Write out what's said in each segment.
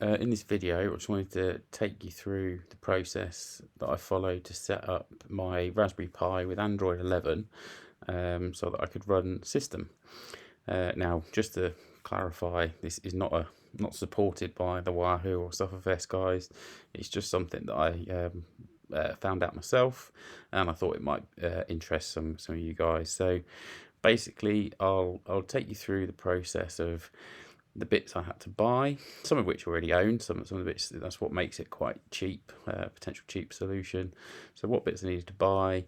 In this video, I just wanted to take you through the process that I followed to set up my Raspberry Pi with Android 11 so that I could run System. Now, just to clarify, this is not supported by the Wahoo or Sufferfest guys. It's just something that I found out myself, and I thought it might interest some of you guys. So basically, I'll take you through the process of the bits I had to buy, some of which I already owned, some of the bits, that's what makes it quite cheap, potential cheap solution. So what bits I needed to buy,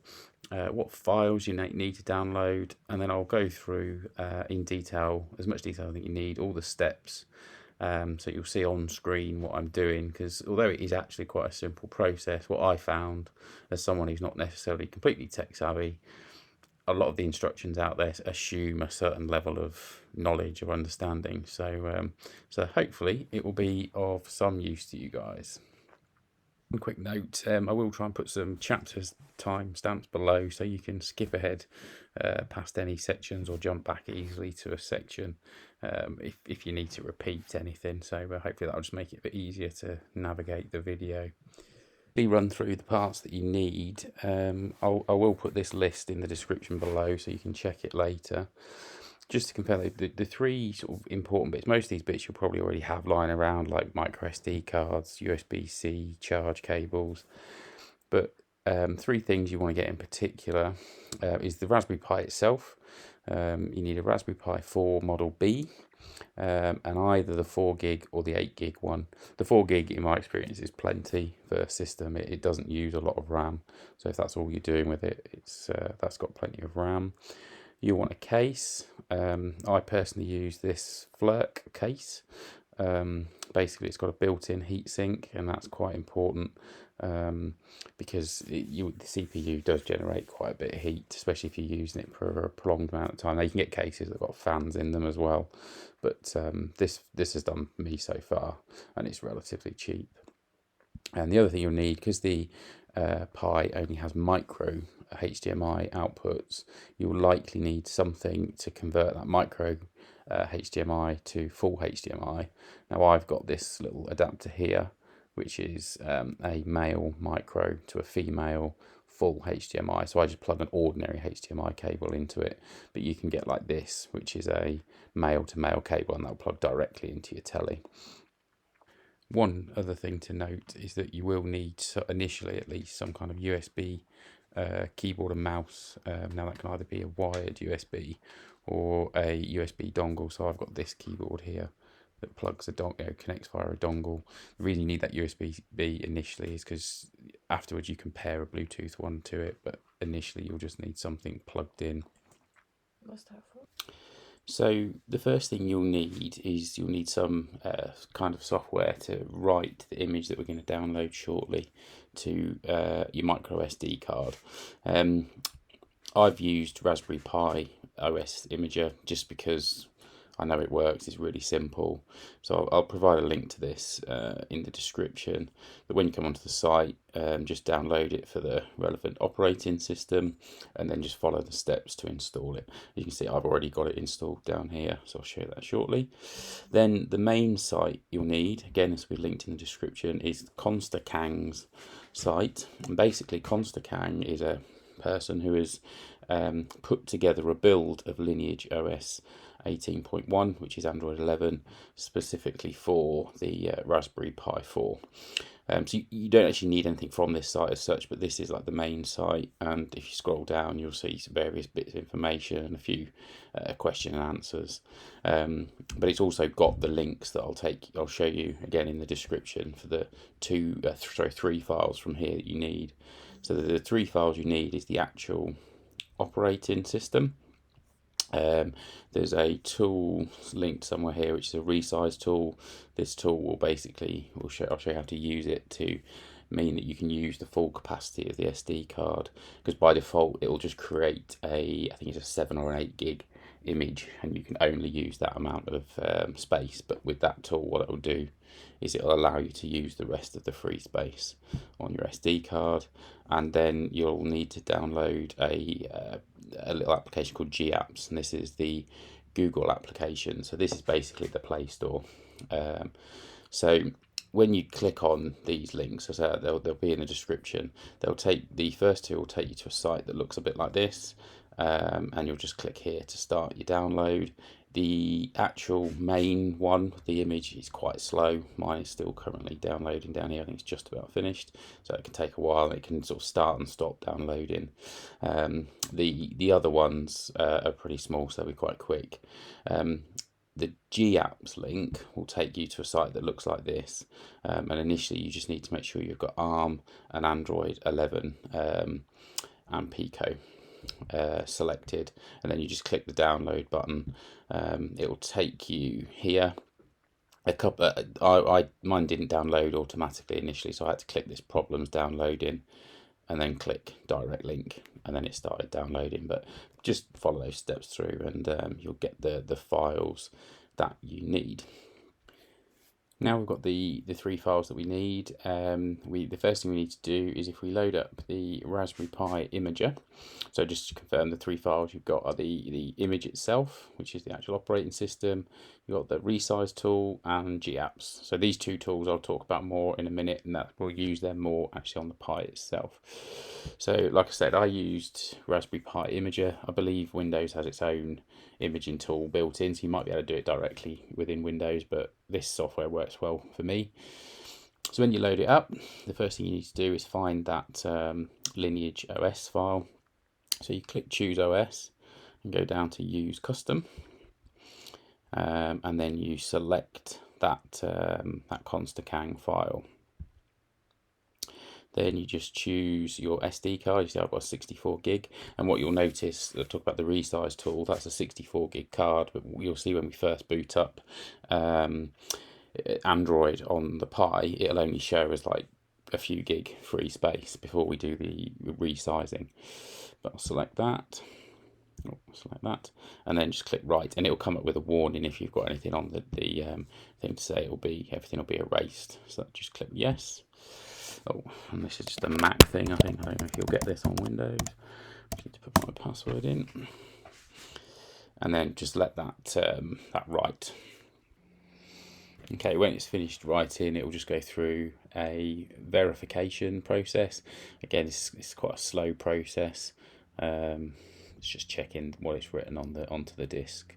what files you need to download, and then I'll go through in detail, as much detail I think you need, all the steps, so you'll see on screen what I'm doing, because although it is actually quite a simple process, what I found as someone who's not necessarily completely tech savvy, a lot of the instructions out there assume a certain level of knowledge or understanding. So hopefully it will be of some use to you guys. One quick note, I will try and put some chapters timestamps below so you can skip ahead past any sections or jump back easily to a section if you need to repeat anything. So hopefully that'll just make it a bit easier to navigate the video. Run through the parts that you need. I will put this list in the description below so you can check it later. Just to compare the three sort of important bits, most of these bits you'll probably already have lying around, like micro SD cards, USB-C charge cables, but three things you want to get in particular is the Raspberry Pi itself. You need a Raspberry Pi 4 Model B, and either the 4 gig or the 8 gig one. The 4 gig in my experience is plenty for a system. It doesn't use a lot of RAM, so if that's all you're doing with it, that's got plenty of RAM. You want a case. I personally use this Flirk case. Basically it's got a built-in heatsink, and that's quite important because the CPU does generate quite a bit of heat, especially if you're using it for a prolonged amount of time. Now you can get cases that have got fans in them as well, but this has done me so far, and it's relatively cheap. And the other thing you'll need, because the Pi only has micro HDMI outputs, you'll likely need something to convert that micro HDMI to full HDMI. Now I've got this little adapter here, which is a male micro to a female full HDMI. So I just plug an ordinary HDMI cable into it, but you can get like this, which is a male to male cable, and that'll plug directly into your telly. One other thing to note is that you will need, initially at least, some kind of USB keyboard and mouse. Now that can either be a wired USB or a USB dongle. So I've got this keyboard here that plugs connects via a dongle. The reason you need that USB-B initially is because afterwards you can pair a Bluetooth one to it, but initially you'll just need something plugged in. What's that for? So the first thing you'll need is some kind of software to write the image that we're going to download shortly to your micro SD card. I've used Raspberry Pi OS Imager just because I know it works. It's really simple. So I'll provide a link to this in the description. But when you come onto the site, just download it for the relevant operating system, and then just follow the steps to install it. You can see I've already got it installed down here, so I'll show you that shortly. Then the main site you'll need, again this will be linked in the description, is Konstang's site. And basically Konstang is a person who has put together a build of Lineage OS 18.1, which is Android 11, specifically for the Raspberry Pi 4. So you don't actually need anything from this site as such, but this is like the main site, and if you scroll down you'll see some various bits of information and a few question and answers, but it's also got the links that I'll show you again in the description for the three files from here that you need. So the three files you need is the actual operating system. There's a tool linked somewhere here, which is a resize tool. This tool will basically, I'll show you how to use it to mean that you can use the full capacity of the SD card, because by default it will just create I think it's a 7 or an 8 gig image, and you can only use that amount of space. But with that tool, what it will do is it will allow you to use the rest of the free space on your SD card. And then you'll need to download a little application called GApps, and this is the Google application. So this is basically the Play Store. So when you click on these links, as they'll be in the description, the first two will take you to a site that looks a bit like this, and you'll just click here to start your download. The actual main one, the image, is quite slow. Mine is still currently downloading down here. I think it's just about finished, so it can take a while. It can sort of start and stop downloading. The other ones are pretty small, so they'll be quite quick. The GApps link will take you to a site that looks like this, and initially you just need to make sure you've got ARM and Android 11 and Pico selected, and then you just click the download button. It will take you here. Mine didn't download automatically initially, so I had to click this problems downloading and then click direct link, and then it started downloading. But just follow those steps through, and you'll get the files that you need. Now we've got the three files that we need. The first thing we need to do is, if we load up the Raspberry Pi imager, so just to confirm, the three files you've got are the image itself, which is the actual operating system. You've got the resize tool and GApps. So these two tools I'll talk about more in a minute, and that we'll use them more actually on the Pi itself. So like I said, I used Raspberry Pi imager. I believe Windows has its own imaging tool built in, so you might be able to do it directly within Windows, but this software works well for me. So when you load it up, the first thing you need to do is find that Lineage OS file. So you click choose OS and go down to use custom, and then you select that Konstang file. Then you just choose your SD card. You see I've got a 64 gig, and what you'll notice, I'll talk about the resize tool, that's a 64 gig card, but you'll see when we first boot up Android on the Pi, it'll only show as like a few gig free space before we do the resizing. But I'll select that. Select that, and then just click write, and it will come up with a warning if you've got anything on the thing to say. Everything will be erased. So just click yes. Oh, and this is just a Mac thing, I think. I don't know if you'll get this on Windows. I need to put my password in, and then just let that write. Okay, when it's finished writing, it will just go through a verification process. Again, it's quite a slow process. It's just checking what it's written onto the disk.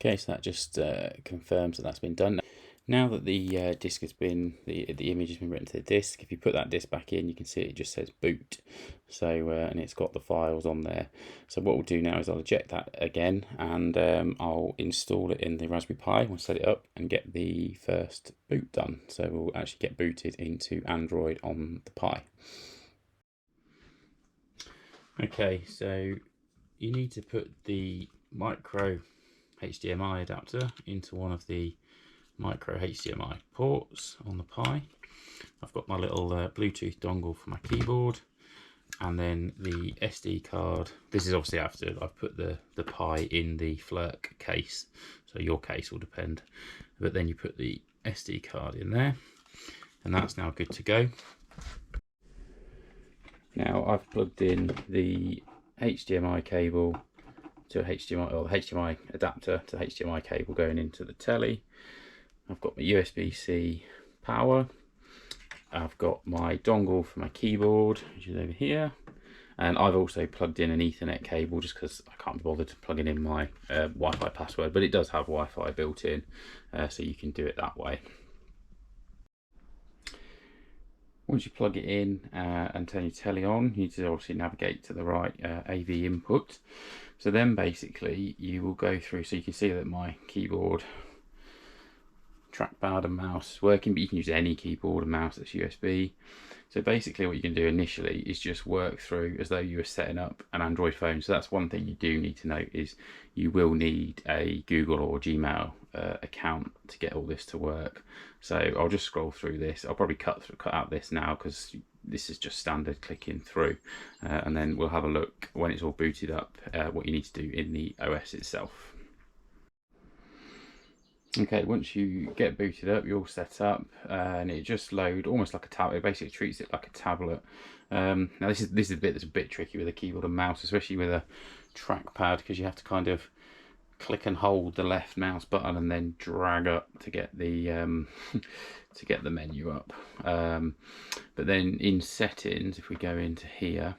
Okay, so that just confirms that that's been done. Now that the disk has been, the image has been written to the disk, if you put that disk back in, you can see it just says boot. So and it's got the files on there. So what we'll do now is I'll eject that again, and I'll install it in the Raspberry Pi. We'll set it up and get the first boot done. So we'll actually get booted into Android on the Pi. Okay, so you need to put the micro HDMI adapter into one of the micro HDMI ports on the Pi. I've got my little Bluetooth dongle for my keyboard, and then the SD card. This is obviously after I've put the Pi in the Flirk case, so your case will depend. But then you put the SD card in there, and that's now good to go. Now I've plugged in the HDMI cable to HDMI, or the HDMI adapter to HDMI cable going into the telly. I've got my USB-C power. I've got my dongle for my keyboard, which is over here, and I've also plugged in an Ethernet cable just because I can't be bothered plugging in my Wi-Fi password, but it does have Wi-Fi built in, so you can do it that way. Once you plug it in and turn your telly on, you need to obviously navigate to the right AV input. So then basically you will go through, so you can see that my keyboard, trackpad and mouse is working, but you can use any keyboard and mouse that's USB. So basically what you can do initially is just work through as though you were setting up an Android phone. So that's one thing you do need to note, is you will need a Google or Gmail account to get all this to work. So I'll just scroll through this. I'll probably cut out this now because this is just standard clicking through, and then we'll have a look when it's all booted up what you need to do in the OS itself. Okay, once you get booted up, you're all set up, and it just load almost like a tablet. It basically treats it like a tablet. Now this is the bit that's a bit tricky with a keyboard and mouse, especially with a trackpad, because you have to kind of click and hold the left mouse button and then drag up to get the to get the menu up. But then in settings, if we go into here,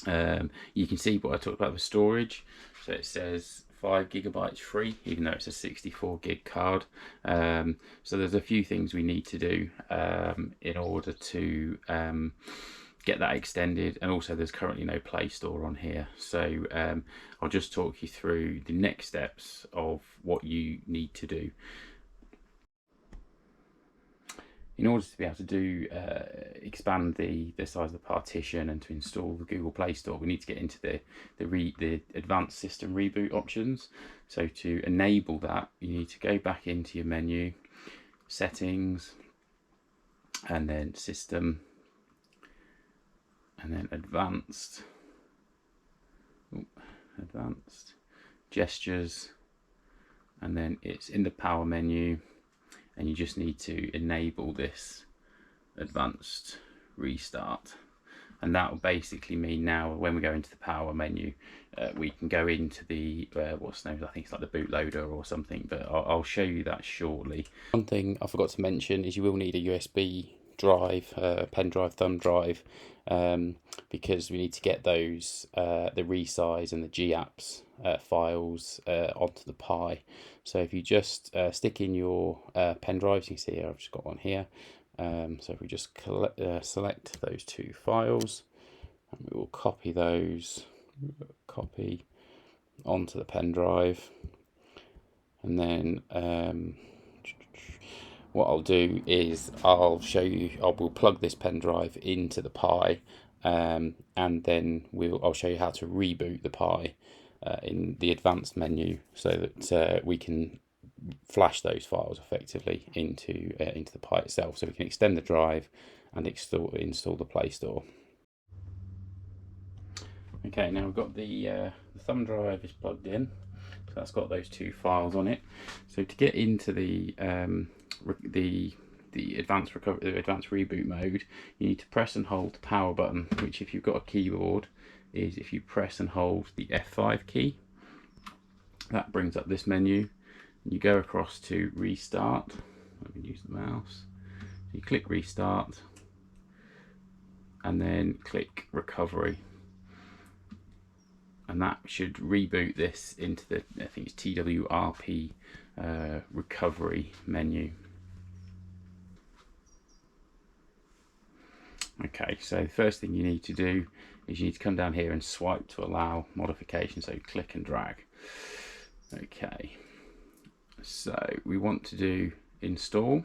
you can see what I talked about with storage. So it says 5 GB free, even though it's a 64 gig card. So there's a few things we need to do in order to get that extended, and also there's currently no Play Store on here. So I'll just talk you through the next steps of what you need to do. In order to be able to do expand the size of the partition and to install the Google Play Store, we need to get into the advanced system reboot options. So to enable that, you need to go back into your menu, settings, and then system, and then advanced gestures, and then it's in the power menu. And you just need to enable this advanced restart, and that will basically mean now when we go into the power menu, we can go into the what's known, I think it's like the bootloader or something, but I'll show you that shortly. One thing I forgot to mention is you will need a USB drive, pen drive, thumb drive, because we need to get those the resize and the GApps files onto the Pi. So if you just stick in your pen drives, you can see here I've just got one here. So if we just select those two files, and we will copy those, copy onto the pen drive, and then what I'll do is I'll show you, I will plug this pen drive into the Pi, and then I'll show you how to reboot the Pi in the advanced menu, so that we can flash those files effectively into the Pi itself, so we can extend the drive and install the Play Store. Okay, now we've got the thumb drive is plugged in, so that's got those two files on it. So to get into the advanced reboot mode, you need to press and hold the power button, which if you've got a keyboard is if you press and hold the F5 key. That brings up this menu. You go across to restart. Let me use the mouse. So you click restart and then click recovery, and that should reboot this into the, I think it's TWRP recovery menu. Okay, so the first thing you need to do is you need to come down here and swipe to allow modification, so click and drag. Okay, so we want to do install,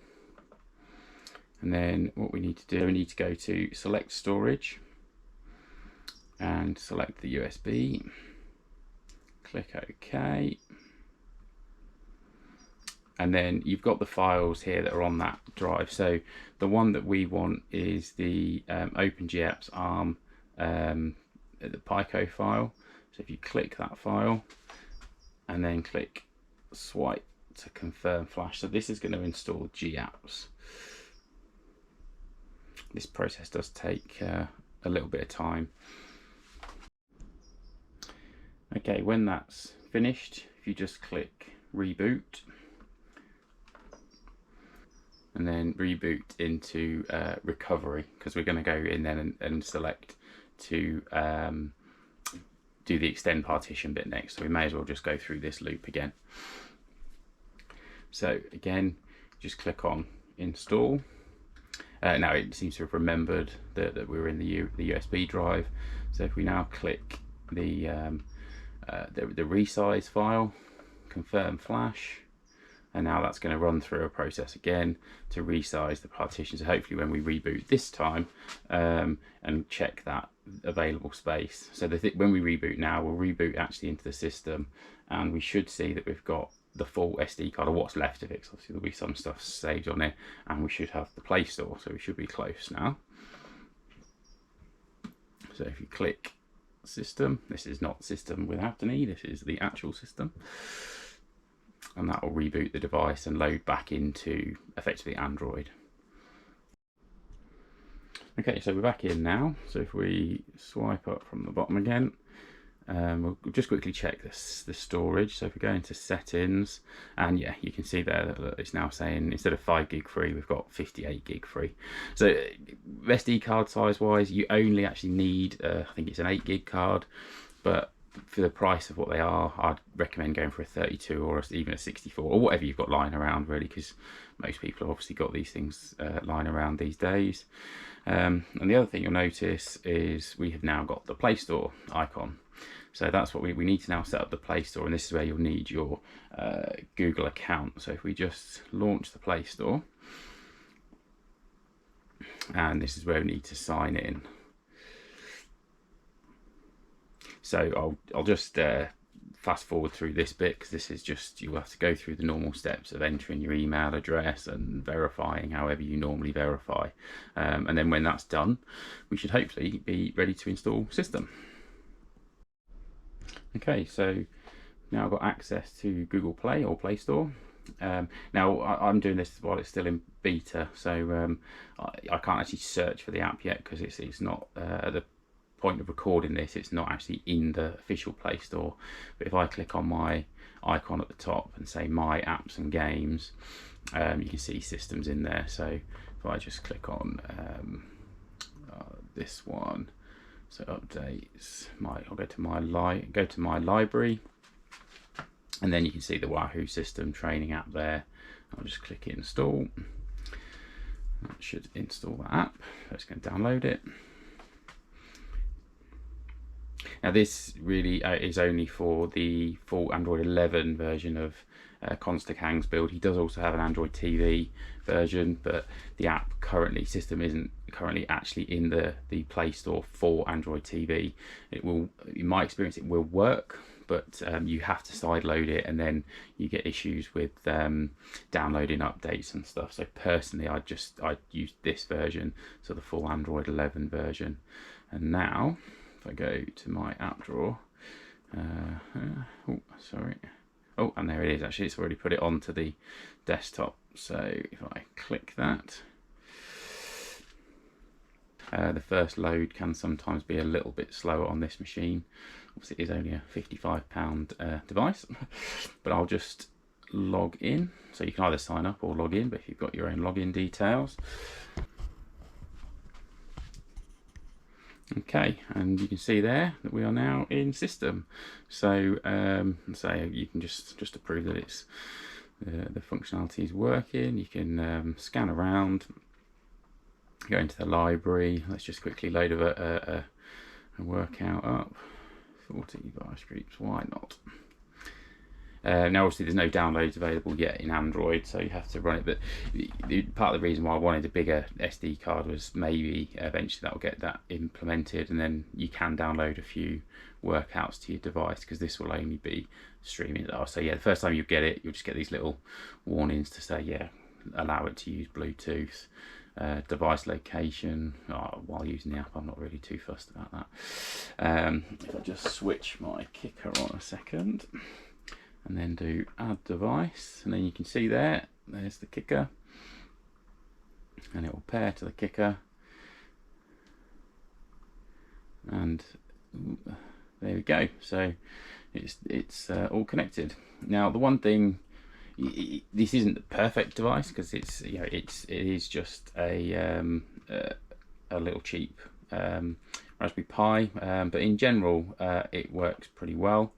and then what we need to do, we need to go to select storage and select the USB, click OK, and then you've got the files here that are on that drive. So the one that we want is the OpenGApps ARM the Pico file. So if you click that file and then click swipe to confirm flash, so this is going to install GApps. This process does take a little bit of time. Okay, when that's finished, if you just click reboot and then reboot into recovery, because we're going to go in then and select to do the extend partition bit next, so we may as well just go through this loop again. So again, just click on install. Now it seems to have remembered that we were in the USB drive. So if we now click the resize file, confirm flash, and now that's going to run through a process again to resize the partition. So hopefully when we reboot this time and check that available space, so when we reboot now, we'll reboot actually into the system, and we should see that we've got the full SD card, or what's left of it, because obviously there'll be some stuff saved on it, and we should have the Play Store, so we should be close now. So if you click system, this is not system without an E, this is the actual system, and that will reboot the device and load back into effectively Android. Okay, so we're back in now. So if we swipe up from the bottom again we'll just quickly check the storage. So if we go into settings, and yeah, you can see there that it's now saying instead of 5 gig free, we've got 58 gig free. So SD card size wise, you only actually need I think it's an 8 gig card, but for the price of what they are, I'd recommend going for a 32 or even a 64 or whatever you've got lying around, really, because most people have obviously got these things lying around these days. And the other thing you'll notice is we have now got the Play Store icon. So that's what we need to now set up the Play Store, and this is where you'll need your Google account. So if we just launch the Play Store, and this is where we need to sign in. So I'll just fast forward through this bit, because this is just, you'll have to go through the normal steps of entering your email address and verifying however you normally verify. And then when that's done, we should hopefully be ready to install System. Okay, so now I've got access to Google Play or Play Store. Now I'm doing this while it's still in beta, so I can't actually search for the app yet, because it's not at the point of recording this, it's not actually in the official Play Store. But if I click on my icon at the top and say My Apps and Games, you can see System's in there. So if I just click on this one, so updates, I'll go to my library, and then you can see the Wahoo System training app there. I'll just click install. That should install that app. So it's going to download it. Now this really is only for the full Android 11 version of Konstang's build. He does also have an Android TV version, but the app System isn't currently actually in the Play Store for Android TV. It will, in my experience, it will work, but you have to sideload it, and then you get issues with downloading updates and stuff. So personally, I used this version, so the full Android 11 version. And now if I go to my app drawer, and there it is. Actually, it's already put it onto the desktop. So if I click that, the first load can sometimes be a little bit slower on this machine. Obviously, it is only a £55 device, but I'll just log in. So you can either sign up or log in, but if you've got your own login details. Okay, and you can see there that we are now in System. So you can just to prove that it's the functionality is working, you can scan around, go into the library. Let's just quickly load a workout up. 40 virus groups, why not? Now obviously there's no downloads available yet in Android, so you have to run it, but part of the reason why I wanted a bigger SD card was maybe eventually that will get that implemented, and then you can download a few workouts to your device, because this will only be streaming. So yeah, the first time you get it, you'll just get these little warnings to say, yeah, allow it to use Bluetooth, device location. While using the app, I'm not really too fussed about that. If I just switch my kicker on a second, and then do add device, and then you can see there's the kicker, and it will pair to the kicker, and there we go. So it's all connected. Now the one thing, this isn't the perfect device, because it is just a little cheap Raspberry Pi, but in general it works pretty well.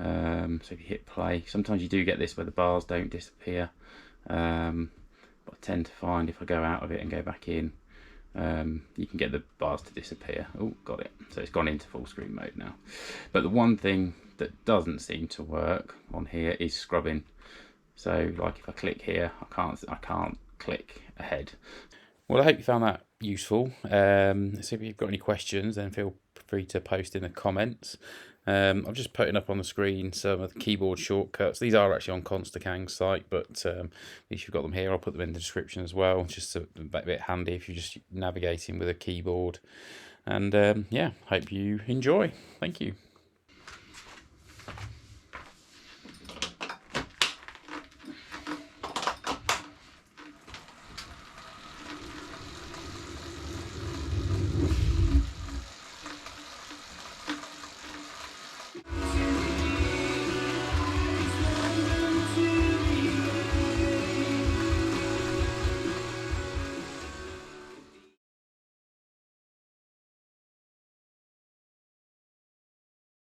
So if you hit play, sometimes you do get this where the bars don't disappear, but I tend to find if I go out of it and go back in, you can get the bars to disappear. Oh, got it. So it's gone into full screen mode now. But the one thing that doesn't seem to work on here is scrubbing. So like if I click here, I can't click ahead. Well, I hope you found that useful. So if you've got any questions, then feel free to post in the comments. I'm just putting up on the screen some of the keyboard shortcuts. These are actually on Konstang's site, but at least you've got them here. I'll put them in the description as well. Just a bit handy if you're just navigating with a keyboard. And yeah, hope you enjoy. Thank you.